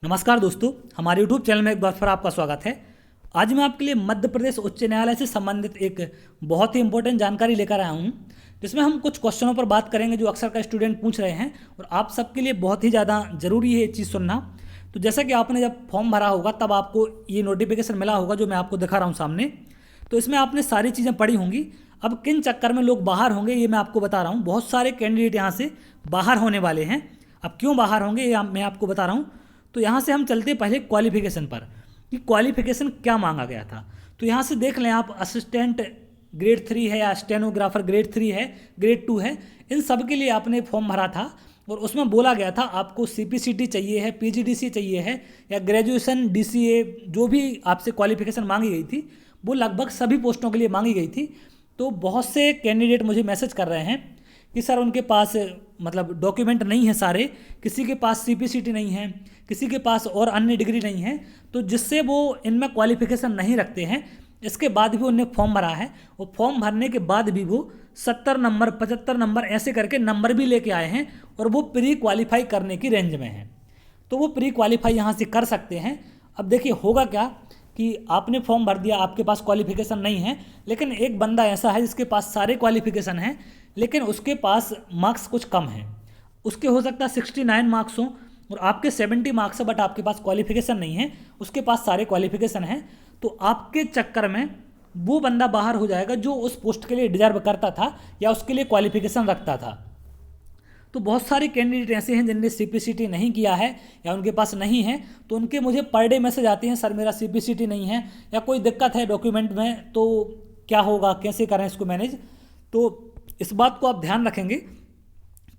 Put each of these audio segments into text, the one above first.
नमस्कार दोस्तों, हमारे YouTube चैनल में एक बार फिर आपका स्वागत है। आज मैं आपके लिए मध्य प्रदेश उच्च न्यायालय से संबंधित एक बहुत ही इंपॉर्टेंट जानकारी लेकर आया हूँ, जिसमें हम कुछ क्वेश्चनों पर बात करेंगे जो अक्सर का स्टूडेंट पूछ रहे हैं और आप सबके लिए बहुत ही ज़्यादा ज़रूरी है ये चीज़ सुनना। तो जैसा कि आपने जब फॉर्म भरा होगा तब आपको ये नोटिफिकेशन मिला होगा जो मैं आपको दिखा रहा हूँ सामने। तो इसमें आपने सारी चीज़ें पढ़ी होंगी। अब किन चक्कर में लोग बाहर होंगे ये मैं आपको बता रहा हूँ। बहुत सारे कैंडिडेट यहाँ से बाहर होने वाले हैं। अब क्यों बाहर होंगे ये मैं आपको बता रहा हूँ। तो यहाँ से हम चलते पहले क्वालिफिकेशन पर कि क्वालिफिकेशन क्या मांगा गया था। तो यहाँ से देख लें आप, असिस्टेंट ग्रेड 3 है या स्टेनोग्राफर ग्रेड 3 है, ग्रेड 2 है, इन सब के लिए आपने फॉर्म भरा था और उसमें बोला गया था आपको CPCT चाहिए है, PGDC चाहिए है या ग्रेजुएशन DCA, जो भी आपसे क्वालिफिकेशन मांगी गई थी वो लगभग सभी पोस्टों के लिए मांगी गई थी। तो बहुत से कैंडिडेट मुझे मैसेज कर रहे हैं कि सर उनके पास मतलब डॉक्यूमेंट नहीं है सारे, किसी के पास CPCT नहीं है, किसी के पास और अन्य डिग्री नहीं है, तो जिससे वो इनमें क्वालिफिकेशन नहीं रखते हैं। इसके बाद भी उन्हें फॉर्म भरा है और फॉर्म भरने के बाद भी वो 70 नंबर 75 नंबर ऐसे करके नंबर भी लेके आए हैं और वो प्री क्वालिफाई करने की रेंज में हैं। तो वो प्री क्वालिफाई यहाँ से कर सकते हैं। अब देखिए होगा क्या कि आपने फॉर्म भर दिया, आपके पास क्वालिफिकेशन नहीं है, लेकिन एक बंदा ऐसा है जिसके पास सारे क्वालिफिकेशन हैं लेकिन उसके पास मार्क्स कुछ कम हैं। उसके हो सकता है 69 मार्क्स हों और आपके 70 मार्क्स है, बट आपके पास क्वालिफिकेशन नहीं है, उसके पास सारे क्वालिफिकेशन हैं। तो आपके चक्कर में वो बंदा बाहर हो जाएगा जो उस पोस्ट के लिए डिजर्व करता था या उसके लिए क्वालिफिकेशन रखता था। तो बहुत सारे कैंडिडेट ऐसे हैं जिनने CPCT नहीं किया है या उनके पास नहीं है, तो उनके मुझे पर डे मैसेज आते हैं, सर मेरा CPCT नहीं है या कोई दिक्कत है डॉक्यूमेंट में, तो क्या होगा, कैसे करें इसको मैनेज। तो इस बात को आप ध्यान रखेंगे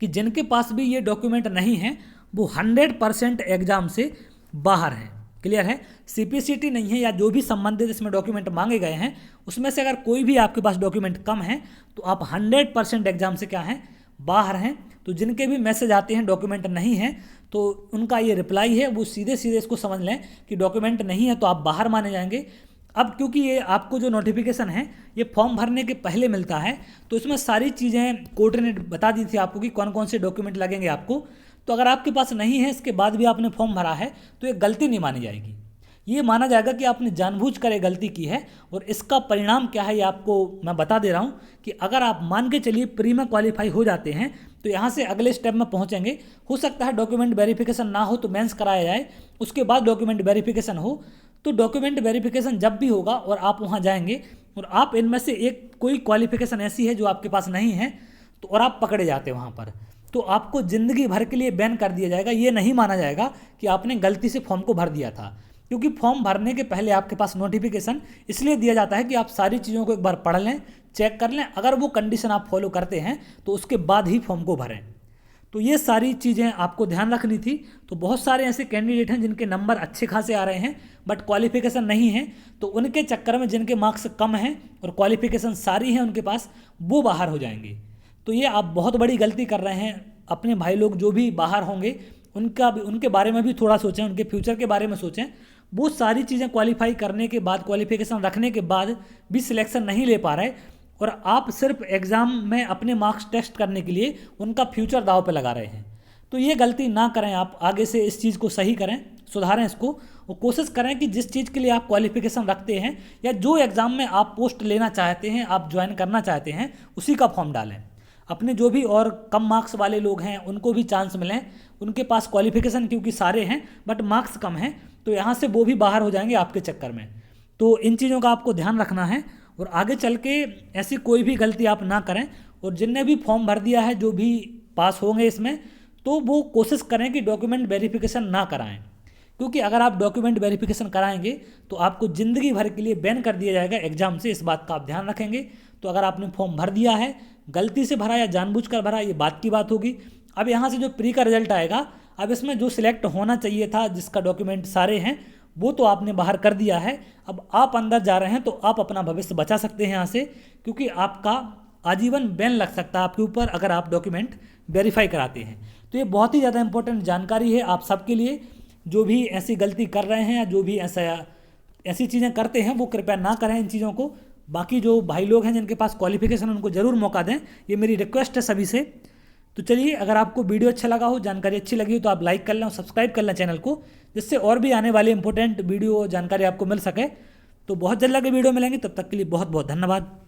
कि जिनके पास भी ये डॉक्यूमेंट नहीं है वो 100% एग्जाम से बाहर है। क्लियर है? CPCT नहीं है या जो भी संबंधित इसमें डॉक्यूमेंट मांगे गए हैं उसमें से अगर कोई भी आपके पास डॉक्यूमेंट कम है तो आप 100% एग्जाम से क्या हैं, बाहर हैं। तो जिनके भी मैसेज आते हैं डॉक्यूमेंट नहीं है तो उनका ये रिप्लाई है, वो सीधे सीधे इसको समझ लें कि डॉक्यूमेंट नहीं है तो आप बाहर माने जाएंगे। अब क्योंकि ये आपको जो नोटिफिकेशन है ये फॉर्म भरने के पहले मिलता है तो इसमें सारी चीज़ें कोर्ट ने बता दी थी आपको कि कौन कौन से डॉक्यूमेंट लगेंगे आपको। तो अगर आपके पास नहीं है इसके बाद भी आपने फॉर्म भरा है तो ये गलती नहीं मानी जाएगी। ये माना जाएगा कि आपने जानबूझकर ये गलती की है और इसका परिणाम क्या है ये आपको मैं बता दे रहा हूँ कि अगर आप मान के चलिए प्री में क्वालिफाई हो जाते हैं तो यहाँ से अगले स्टेप में पहुँचेंगे। हो सकता है डॉक्यूमेंट वेरिफिकेशन ना हो तो मेंस कराया जाए, उसके बाद डॉक्यूमेंट वेरिफिकेशन हो। तो डॉक्यूमेंट वेरिफिकेशन जब भी होगा और आप वहाँ जाएंगे और आप इनमें से एक कोई क्वालिफिकेशन ऐसी है जो आपके पास नहीं है तो और आप पकड़े जाते हैं वहाँ पर, तो आपको ज़िंदगी भर के लिए बैन कर दिया जाएगा। ये नहीं माना जाएगा कि आपने गलती से फॉर्म को भर दिया था, क्योंकि फॉर्म भरने के पहले आपके पास नोटिफिकेशन इसलिए दिया जाता है कि आप सारी चीज़ों को एक बार पढ़ लें, चेक कर लें, अगर वो कंडीशन आप फॉलो करते हैं तो उसके बाद ही फॉर्म को भरें। तो ये सारी चीज़ें आपको ध्यान रखनी थी। तो बहुत सारे ऐसे कैंडिडेट हैं जिनके नंबर अच्छे खासे आ रहे हैं बट क्वालिफिकेशन नहीं है, तो उनके चक्कर में जिनके मार्क्स कम हैं और क्वालिफिकेशन सारी हैं उनके पास, वो बाहर हो जाएंगे। तो ये आप बहुत बड़ी गलती कर रहे हैं। अपने भाई लोग जो भी बाहर होंगे उनके बारे में भी थोड़ा सोचें, उनके फ्यूचर के बारे में सोचें। वो सारी चीज़ें क्वालिफाई करने के बाद, क्वालिफिकेशन रखने के बाद भी सिलेक्शन नहीं ले पा रहे और आप सिर्फ एग्ज़ाम में अपने मार्क्स टेस्ट करने के लिए उनका फ्यूचर दाव पे लगा रहे हैं। तो ये गलती ना करें, आप आगे से इस चीज़ को सही करें, सुधारें इसको और कोशिश करें कि जिस चीज़ के लिए आप क्वालिफिकेशन रखते हैं या जो एग्ज़ाम में आप पोस्ट लेना चाहते हैं, आप ज्वाइन करना चाहते हैं, उसी का फॉर्म डालें। अपने जो भी और कम मार्क्स वाले लोग हैं उनको भी चांस मिलें, उनके पास क्वालिफिकेशन क्योंकि सारे हैं बट मार्क्स कम हैं, तो यहाँ से वो भी बाहर हो जाएंगे आपके चक्कर में। तो इन चीज़ों का आपको ध्यान रखना है और आगे चल के ऐसी कोई भी गलती आप ना करें। और जिनने भी फॉर्म भर दिया है, जो भी पास होंगे इसमें, तो वो कोशिश करें कि डॉक्यूमेंट वेरिफिकेशन ना कराएं, क्योंकि अगर आप डॉक्यूमेंट वेरिफिकेशन कराएंगे तो आपको ज़िंदगी भर के लिए बैन कर दिया जाएगा एग्जाम से। इस बात का आप ध्यान रखेंगे। तो अगर आपने फॉर्म भर दिया है, गलती से भरा या जानबूझकर भरा, ये बात की बात होगी। अब यहाँ से जो प्री का रिजल्ट आएगा, अब इसमें जो सिलेक्ट होना चाहिए था, जिसका डॉक्यूमेंट सारे हैं, वो तो आपने बाहर कर दिया है। अब आप अंदर जा रहे हैं तो आप अपना भविष्य बचा सकते हैं यहाँ से, क्योंकि आपका आजीवन बैन लग सकता है आपके ऊपर अगर आप डॉक्यूमेंट वेरीफाई कराते हैं। तो ये बहुत ही ज़्यादा इंपॉर्टेंट जानकारी है आप सबके लिए। जो भी ऐसी गलती कर रहे हैं या जो भी ऐसी चीज़ें करते हैं वो कृपया ना करें इन चीज़ों को। बाकी जो भाई लोग हैं जिनके पास क्वालिफिकेशन, उनको ज़रूर मौका दें, ये मेरी रिक्वेस्ट है सभी से। तो चलिए, अगर आपको वीडियो अच्छा लगा हो, जानकारी अच्छी लगी हो, तो आप लाइक कर लें और सब्सक्राइब कर लें चैनल को, जिससे और भी आने वाली इंपॉर्टेंट वीडियो जानकारी आपको मिल सके। तो बहुत जल्द आगे वीडियो मिलेंगे, तब तक के लिए बहुत बहुत धन्यवाद।